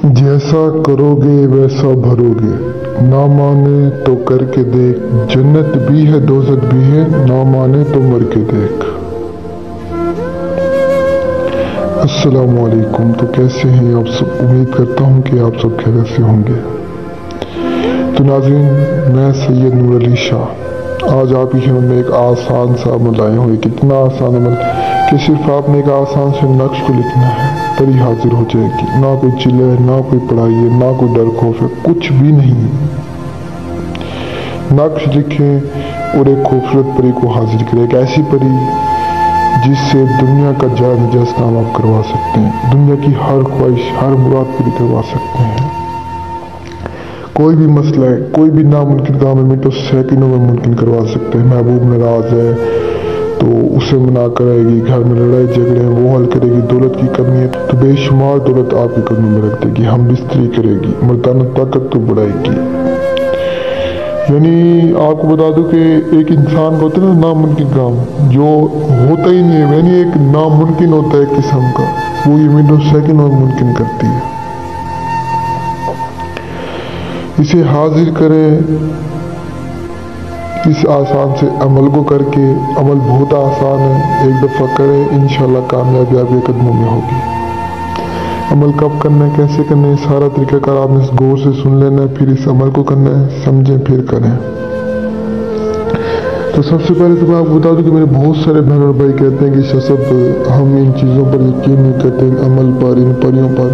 जैसा करोगे वैसा भरोगे, ना माने तो करके देख, जन्नत भी है दोज़ख भी है, ना माने तो मर के देख। अस्सलामु अलैकुम। तो कैसे हैं आप सब? उम्मीद करता हूं कि आप सब खैरियत से होंगे। तो नाज़रीन, मैं सैयद नूर अली शाह आज आप ही में एक आसान सा अमल आए हुए। कितना आसान अमल कि सिर्फ आपने एक आसान से नक्श को लिखना है, परी हाजिर हो जाएगी। ना कोई चिल्ला है, ना कोई पढ़ाई है, ना कोई डर खौफ है, कुछ भी नहीं। नक्श लिखें और एक खूबसूरत परी को हाजिर करें, एक ऐसी परी जिससे दुनिया का जायज़ नजायज़ काम आप करवा सकते हैं, दुनिया की हर ख्वाहिश हर मुराद पूरी करवा सकते हैं। कोई भी मसला है, कोई भी नामुमकिन काम है, मिनटों सेकंडों में मुमकिन करवा सकते हैं। महबूब नाराज है तो उसे मना कराएगी, घर में लड़ाई झगड़े हैं वो हल करेगी, दौलत की कमी है तो बेशुमार दौलत आपके कदमों में रख देगी, हम बिस्तरी करेगी, मर्दाना ताकत तो बढ़ाएगी। यानी आपको बता दूं कि एक इंसान को होता है ना नामुमकिन काम जो होता ही नहीं है, यानी एक नामुमकिन होता है एक किस्म का, वो ये मिनटों सेकंड में मुमकिन करती है। इसे हाजिर करें, इस आसान से अमल को करके। अमल बहुत आसान है, एक दफ़ा करें, इंशाल्लाह कामयाबी आपके कदमों में होगी। अमल कब करना है, कैसे करना है, सारा तरीक़ाकार आपने इस गौर से सुन लेना है, फिर इस अमल को करना है, समझें फिर करें। तो सबसे पहले तो मैं आपको बता दूं कि मेरे बहुत सारे बहन और भाई कहते हैं कि सब हम इन चीज़ों पर यकीन नहीं करते, इन अमल पर, इन परियों पर।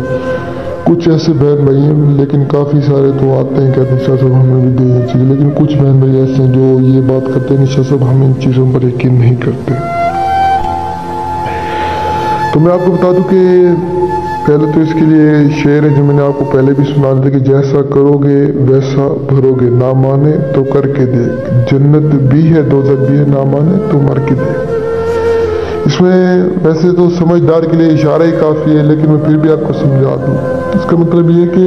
कुछ ऐसे बहन भाई हैं, लेकिन काफ़ी सारे तो आते हैं कहते हैं सब हमें भी दे ये चीज़, लेकिन कुछ बहन भाई ऐसे हैं जो ये बात करते हैं कि सब हम इन चीज़ों पर यकीन नहीं करते। तो मैं आपको बता दूं कि पहले तो इसके लिए शेर है जो मैंने आपको पहले भी सुना दिया कि जैसा करोगे वैसा भरोगे, ना माने तो करके देख, जन्नत भी है दोज़ख भी है, ना माने तो मर के देख। इसमें वैसे तो समझदार के लिए इशारा ही काफ़ी है, लेकिन मैं फिर भी आपको समझा दूँ। इसका मतलब ये कि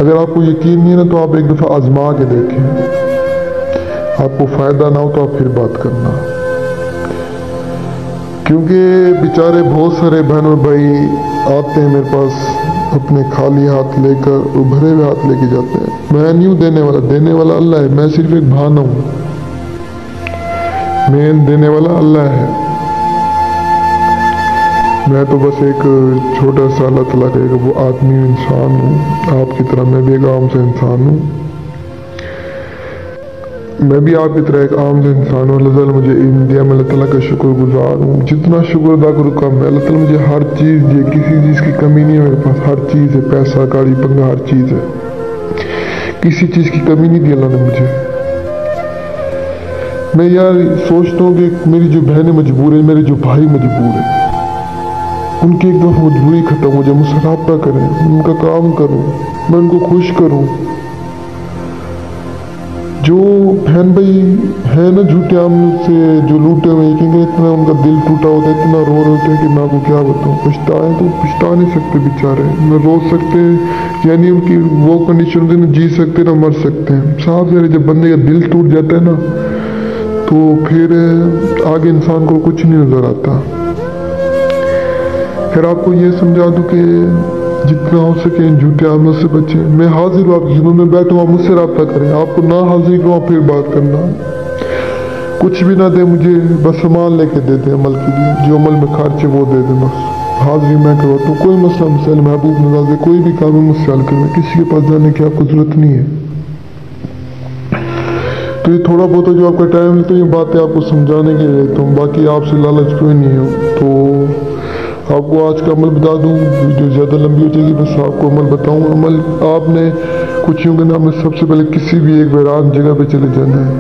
अगर आपको यकीन नहीं है ना तो आप एक दफ़ा आजमा के देखें, आपको फ़ायदा ना हो तो आप फिर बात करना। क्योंकि बेचारे बहुत सारे बहन और भाई आते हैं मेरे पास अपने खाली हाथ लेकर और भरे हुए हाथ लेके जाते हैं। मैं नहीं हूँ देने वाला अल्लाह है, मैं सिर्फ एक बहाना हूँ, मेन देने वाला अल्लाह है। मैं तो बस एक छोटा सा अल्लाह ताला का वो आदमी इंसान हूँ, आपकी तरह मैं भी एक आम सा इंसान हूँ, मैं भी आपकी तरह एक आम सा इंसान हूँ। अल्लाह ताला मुझे इल्म दिया, मैं अल्लाह ताला का शुक्रगुजार हूँ, जितना शुक्र अदा करूँ कम है। अल्लाह ताला मुझे हर चीज़ दिए, किसी चीज़ की कमी नहीं है मेरे पास, हर चीज़ है, पैसा गाड़ी बंगा हर चीज़ है, किसी चीज़ की कमी नहीं दी अल्लाह ने मुझे। मैं यार सोचता हूँ कि मेरी जो बहनें मजबूर है, मेरे जो भाई मजबूर है, उनकी एक दफ़ा मजबूरी ख़त्म हो जाए, मुझसे राब्ता करें, उनका काम करूं, मैं उनको खुश करूं। जो बहन भाई है ना झूठे आमलों से जो लूटे हुए, क्योंकि इतना उनका दिल टूटा होता है, इतना रो रहे होते हैं कि मैं आपको क्या बताऊं। पछताए तो पछता नहीं सकते बेचारे, न रो सकते, यानी उनकी वो कंडीशन होती है, न जी सकते न मर सकते हैं। साफ है, जब बंदे का दिल टूट जाता है ना तो फिर आगे इंसान को कुछ नहीं नज़र आता। फिर आपको ये समझा दूं कि जितना हो सके इन झूठे आमलों से बचें। मैं हाजिर हूँ आपकी खिदमत में, बैठूँ, आप मुझसे रब्ता करें, आपको ना हाजिर करूँ फिर बात करना। कुछ भी ना दे मुझे, बस सामान लेके दे दे अमल के लिए, जो अमल में खर्च है वो दे दे, बस हाजिरी मैं करवाता हूँ। कोई मसला मसाइल महबूब नवाज है, कोई भी काम है मुझसे हल करना, किसी के पास जाने की आपको ज़रूरत नहीं है। तो ये थोड़ा बहुत जो आपका टाइम लेते हैं ये बातें आपको समझाने के लिए, तो बाकी आपसे लालच कोई नहीं हो। तो आपको आज का अमल बता दूं, वीडियो ज़्यादा लंबी हो जाएगी, बस आपको अमल बताऊं। अमल आपने कुछ यूँ करना, आपने सबसे पहले किसी भी एक वीरान जगह पे चले जाना है,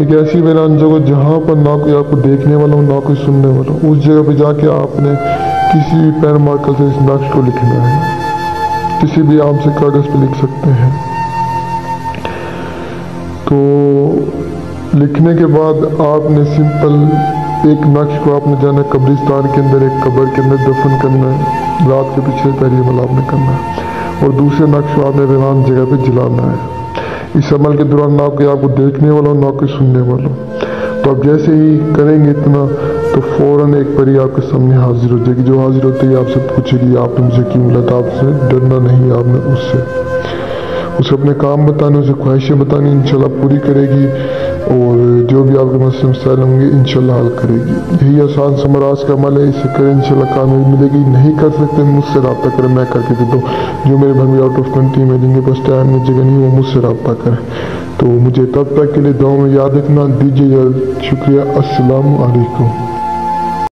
एक ऐसी वीरान जगह जहाँ पर ना कोई आपको देखने वाला हो ना कोई सुनने वाला हो। उस जगह पे जाके आपने किसी भी पेन मार्कर से इस नक्श को लिखना है, किसी भी आम से कागज़ पे लिख सकते हैं। तो लिखने के बाद आपने सिंपल एक नक्श को आपने जाना कब्रिस्तान के अंदर, एक कब्र के अंदर दफन करना है, रात के पिछले पहले अमल आपने करना है, और दूसरे नक्श को आपने वीरान जगह पे जलाना है। इस अमल के दौरान ना कोई आपको देखने वाला हो ना कोई सुनने वाला हो। तो आप जैसे ही करेंगे इतना تو فوراً ایک پری آپ کے سامنے حاضر ہو جائے گی، جو حاضر ہوتے ہی آپ سے پوچھے گی آپ نے مجھے کیوں ملا تھا۔ آپ سے ڈرنا نہیں، آپ نے اسے اپنے کام بتانے، اسے خواہشیں بتانی، انشاءاللہ پوری کرے گی، اور جو بھی آپ کے مسئلے مسائل ہوں گے انشاءاللہ حل کرے گی۔ یہی آسان سا مراز کا عمل ہے، اسے کریں انشاءاللہ کامیابی ملے گی۔ نہیں کر سکتے مجھ سے رابطہ کریں، میں کر کے دیتا ہوں۔ جو میرے بھائی بھی آؤٹ آف کنٹری میں جن کے پاس ٹائم میں جگہ نہیں، وہ مجھ سے رابطہ کریں۔ تو مجھے تب تک کے لیے دعاؤں میں یاد رکھنا، دیجیے شکریہ، السلام علیکم۔